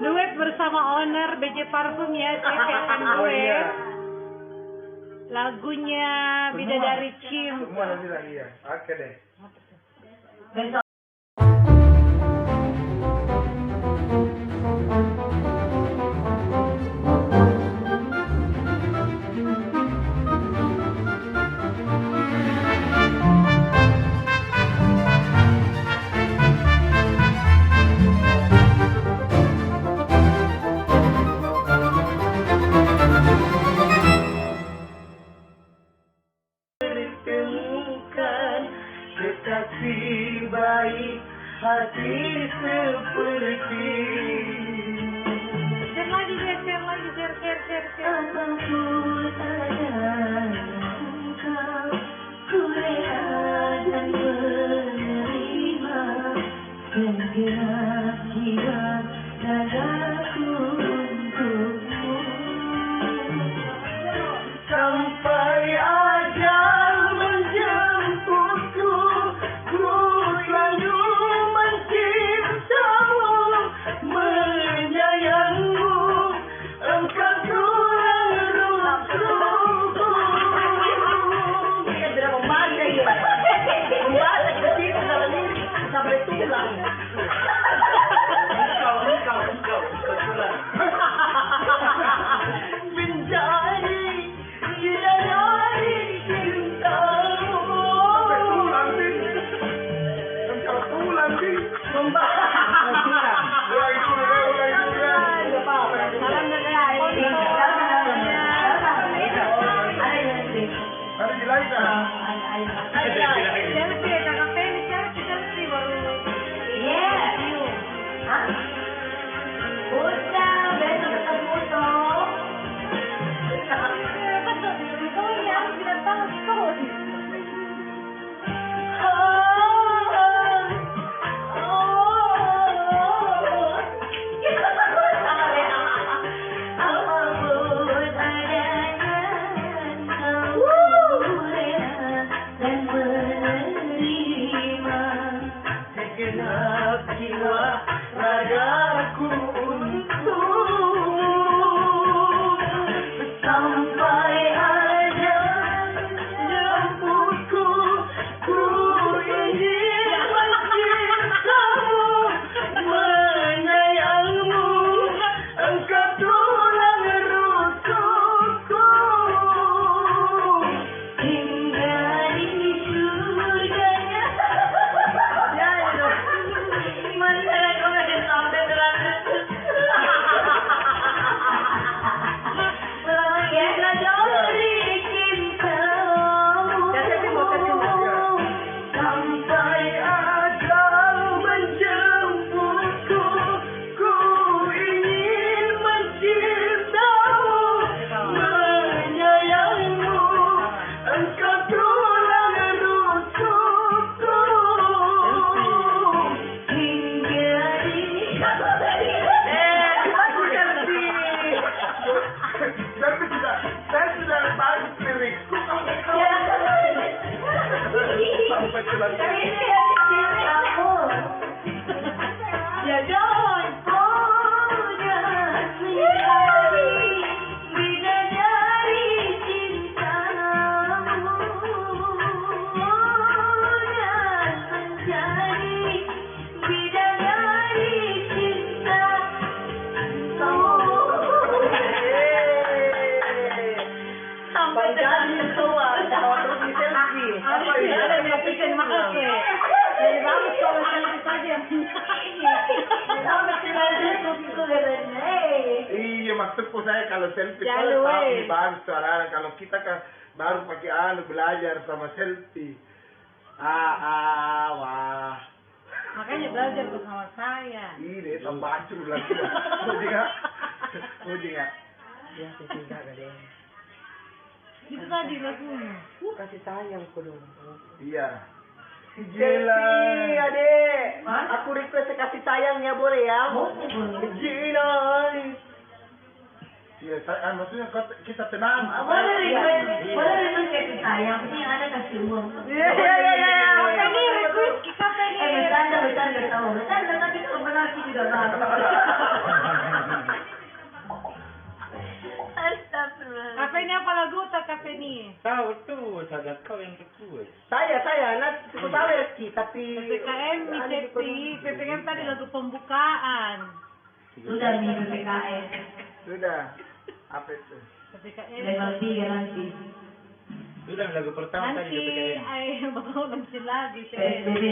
Duet bersama owner BJ Parfum ya, ceketan gue. Lagunya Bidadari Cium. Semua nanti lagi ya. Oke deh. Kekasih baik hati seperti Share lagi, share. Apapun ada engkau, ku rela dan menerima segenap jiwa ragaku untukmu. sampai ajal menjemputku, ku selalu mencintamu, menyayangmu, engkau tulang rusukku. Kita sudah membaca ya, membaca kita sih dalam ini sampai tulang. Engkau tulang. Menjadi bidadari cintamu. Engkau tulang sih. Ada di lain kan? Selfie, kakak Penny, selfie baru. Udah, besok ketemu toh. Betul, itu yang tidak tahu terus. Segenap jiwa ragaku untukmu, sampai ajal jemputku, ku ingin mencintamu, menyayangmu, engkau tulang rusukku. Hingga di surganya. Mana kau ada sampai terakhir. Bidadari cintamu. Sampai ajal menjemputku, ku ingin mencintamu, menyayangmu, engkau tulang rusukku. Hingga di Saya sudah bagus lirikku. Sampai tulang. Ya jangan menjadi bidadari cintamu, dan menjadi bidadari cintamu. Sampai jadi tua, terus di selfie. Apa ini? Ada yang bikin makasih. Jadi bagus kalau selfie saja yang Sampai jadi itu Iya, maksudku saya kalau selfie Jalu, kalau tahu weh. nih bagus suara, kalau kita kan baru pakai belajar sama selfie. Wah. Makanya belajar bersama saya. Ini tambah hancur lagi. Mau juga. Ya, tidak ada. Itu tadi lagunya. Kasih sayang ku dong. Iya. Selfie, adek. Aku request kasih sayang ya, boleh ya? Gina. Iya, maksudnya kita tenang. Boleh kasih sayang, ini ada kasih uang. Iya. Oke nih, request kita nih. Bercanda tahu. Bercanda tapi kalau berarti tidak tahu. Kape niya pala guta, kape ni. Tahu tuh, sadar kau yang kekuat. Saya, aku tahu Reski, tapi... PPKM, ni Septi. PPKM tadi lagu pembukaan. Sudah nih PPKM. Sudah. Apa itu? PPKM. Level 3 nanti. Sudah lagu pertama tadi Nanti PPKM. ay, bakaw lang sila. Di siya. PSBB.